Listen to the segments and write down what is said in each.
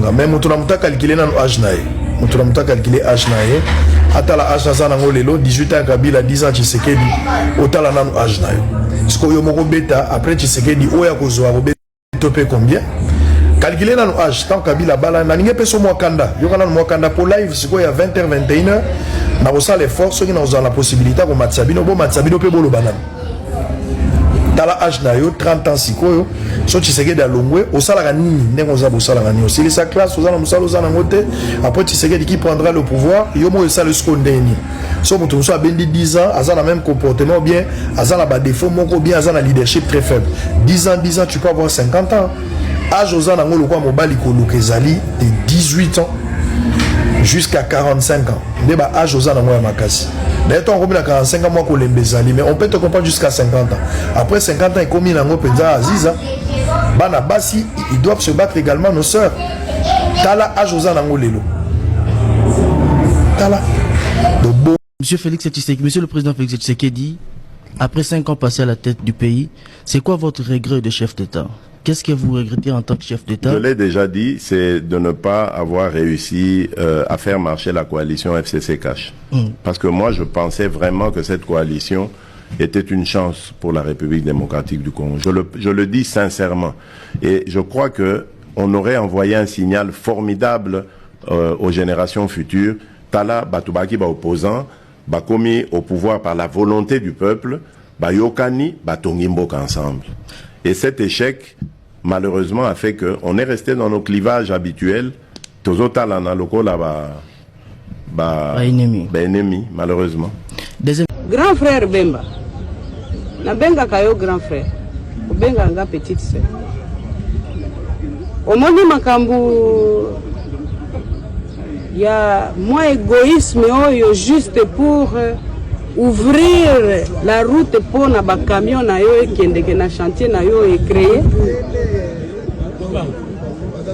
Voilà, même on a calculé dans l'âge naïe. On a calculé l'âge naïe. Ata la âge naïe dans le 18 ans Kabila 10 ans Tshisekedi. Autant la dans l'âge naïe. Parce que yo moko beta après Tshisekedi oya kozwa robeta topé combien? Calculer dans l'âge tant Kabila bala na ninge peso mwakanda. Yo kana mwakanda pour live siko ya 20h 21h. Na osa les forces qui nous ont la possibilité ko matsabino bo matsabino pe bolo banana. Dans l'âge naïe 30 ans siko so Tshisekedi alongwe osala nini ndenge oza bosala nini c'est sa classe osala musala osala ngote après Tshisekedi qui prendra le pouvoir yo mo osala skondeni so mutu so abendi 10 ans azala même comportement bien azala ba défaut moko bien azala leadership très faible 10 ans tu peux avoir 50 ans âge osala ngolo kwa mobali ko lokezali de 18 ans jusqu'à 45 ans ndeba âge osala mo ya makasi. D'ailleurs, on a 45 ans, mais on peut te comprendre jusqu'à 50 ans. Après 50 ans, il commis dans Penza Aziza. Bana Bassi, ils doivent se battre également, nos sœurs. Tala Ajosa Nangolelo. Tala. Monsieur le président Félix Tshisekedi, après 5 ans passés à la tête du pays, c'est quoi votre regret de chef d'État? Qu'est-ce que vous regrettez en tant que chef d'État? Je l'ai déjà dit, c'est de ne pas avoir réussi à faire marcher la coalition FCC Cash. Parce que moi, je pensais vraiment que cette coalition était une chance pour la République démocratique du Congo. Je le dis sincèrement. Et je crois que on aurait envoyé un signal formidable aux générations futures. Tala Batubaki ba opposant, ba commis au pouvoir par la volonté du peuple, ba yokani, ba tongimboka ensemble. Et cet échec, malheureusement, a fait qu'on est resté dans nos clivages habituels. Tozotalana loko là bas ennemi, malheureusement. Grand frère Bemba, na benga kayo grand frère, ou benga nga petite sœur. Au moni makambu, il y a moins égoïsme juste pour ouvrir la route pour na ba camion na yo et na chantier na yo est créé.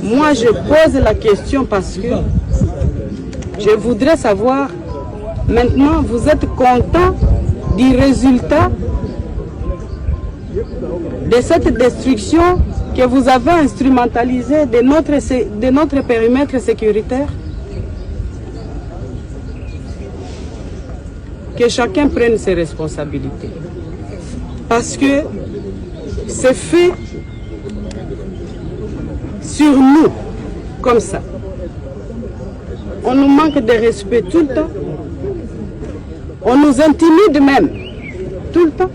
Moi je pose la question parce que je voudrais savoir maintenant vous êtes content du résultat de cette destruction que vous avez instrumentalisée de notre périmètre sécuritaire? Que chacun prenne ses responsabilités. Parce que c'est fait sur nous, comme ça. On nous manque de respect tout le temps. On nous intimide même, tout le temps.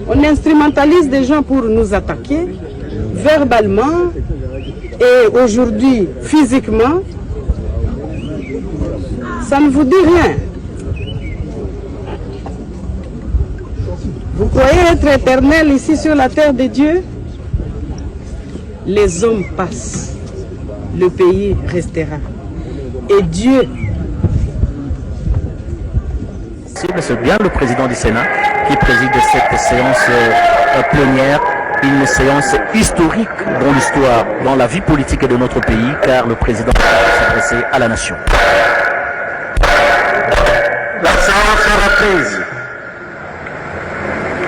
On instrumentalise des gens pour nous attaquer, verbalement, et aujourd'hui, physiquement. Ça ne vous dit rien. Vous croyez être éternel ici sur la terre de Dieu? Les hommes passent, le pays restera. Et Dieu. C'est bien le président du Sénat qui préside cette séance plénière, une séance historique dans l'histoire, dans la vie politique de notre pays, car le président va s'adresser à la nation. La séance est reprise.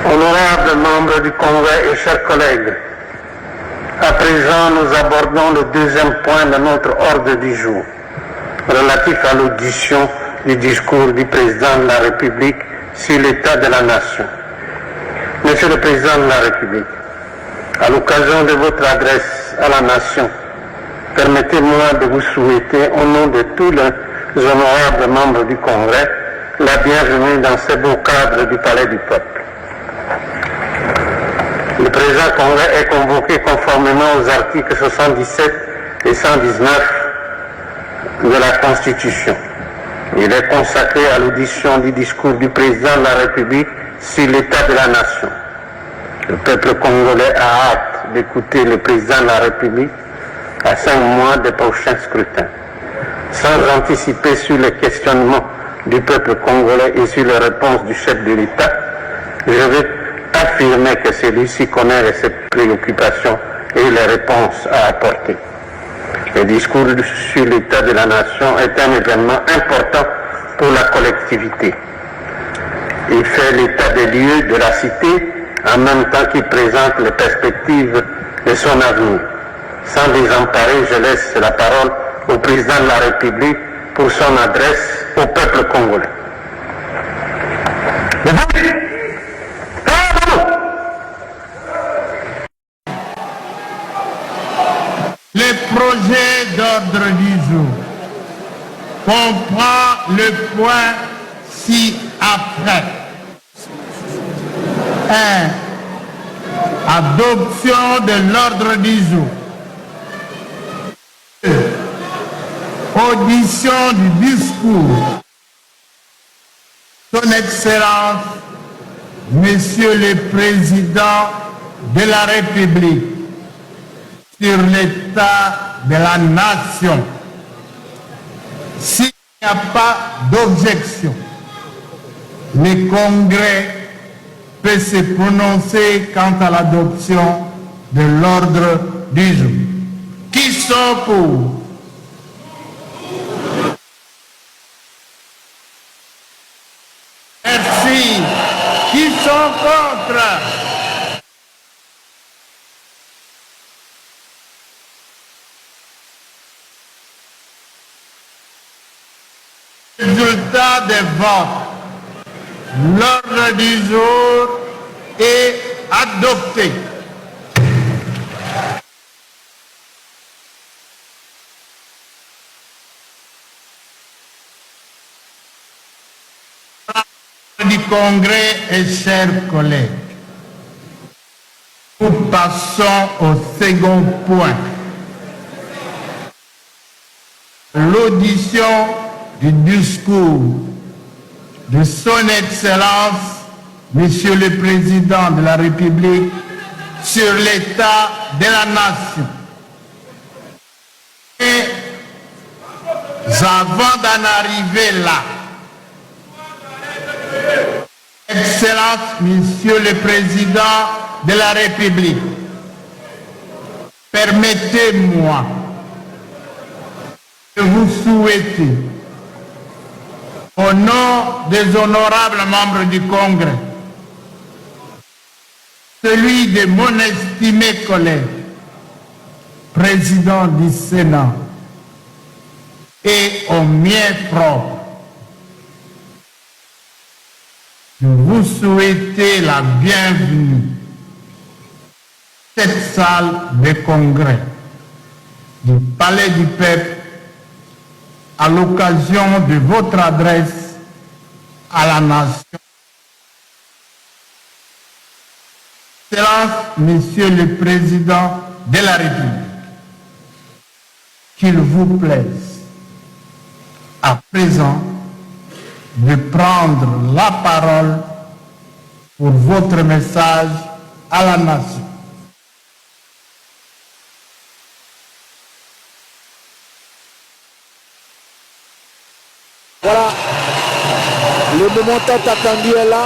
Honorables membres du Congrès et chers collègues, à présent nous abordons le deuxième point de notre ordre du jour, relatif à l'audition du discours du président de la République sur l'état de la nation. Monsieur le président de la République, à l'occasion de votre adresse à la nation, permettez-moi de vous souhaiter au nom de tous les honorables membres du Congrès la bienvenue dans ce beau cadre du Palais du Peuple. Le président Congrès est convoqué conformément aux articles 77 et 119 de la Constitution. Il est consacré à l'audition du discours du président de la République sur l'état de la nation. Le peuple congolais a hâte d'écouter le président de la République à 5 mois des prochains scrutins. Sans anticiper sur les questionnements du peuple congolais et sur les réponses du chef de l'État, je vais affirmer que celui-ci connaît ses préoccupations et les réponses à apporter. Le discours sur l'état de la nation est un événement important pour la collectivité. Il fait l'état des lieux de la cité en même temps qu'il présente les perspectives de son avenir. Sans désemparer, je laisse la parole au président de la République pour son adresse au peuple congolais. Le projet d'ordre du jour comprend le point ci-après. 1. Adoption de l'ordre du jour. 2. Audition du discours. Son Excellence, Monsieur le Président de la République, sur l'état de la nation. S'il n'y a pas d'objection, le Congrès peut se prononcer quant à l'adoption de l'ordre du jour. Qui sont pour? Merci. Qui sont contre? Résultat des votes. L'ordre du jour est adopté. Du Congrès et chers collègues, nous passons au second point. L'audition du discours de son Excellence, Monsieur le Président de la République, sur l'état de la nation. Et avant d'en arriver là, Excellence, Monsieur le Président de la République, permettez-moi de vous souhaiter, au nom des honorables membres du Congrès, celui de mon estimé collègue, président du Sénat, et au mien propre, de vous souhaiter la bienvenue à cette salle de congrès du Palais du Peuple à l'occasion de votre adresse à la nation. Excellence, Monsieur le Président de la République, qu'il vous plaise à présent de prendre la parole pour votre message à la nation. Voilà, le moment tant attendu est là.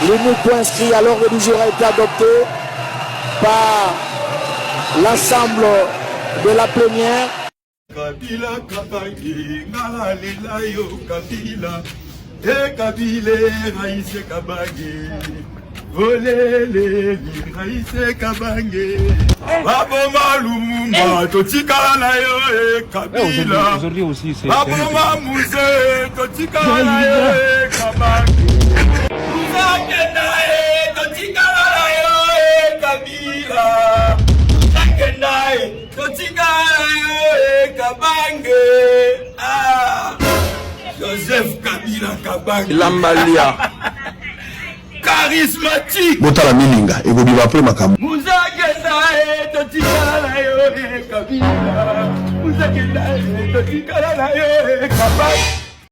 Le nouveau point inscrit à l'ordre du jour a été adopté par l'ensemble de la plénière. Kabila Kabangi, Ngala yo Kabila, Kabile Raïse Kabangi, Volele Raïse Kabangi, Baboma Lumumba, Totikala na yo Kabila, aujourd'hui aussi c'est Baboma Mouze, Totikala na yo Kabangi, Mouza Totikala na yo Kabila, Takenai, Totikala Kabange, Joseph Kabila Kabange, Lambalia, charismatique, Botala Milinga, et vous dites après ma cam. Mouzakenda, Totikala Kabila, Mouzakenda, Totikala Kabange.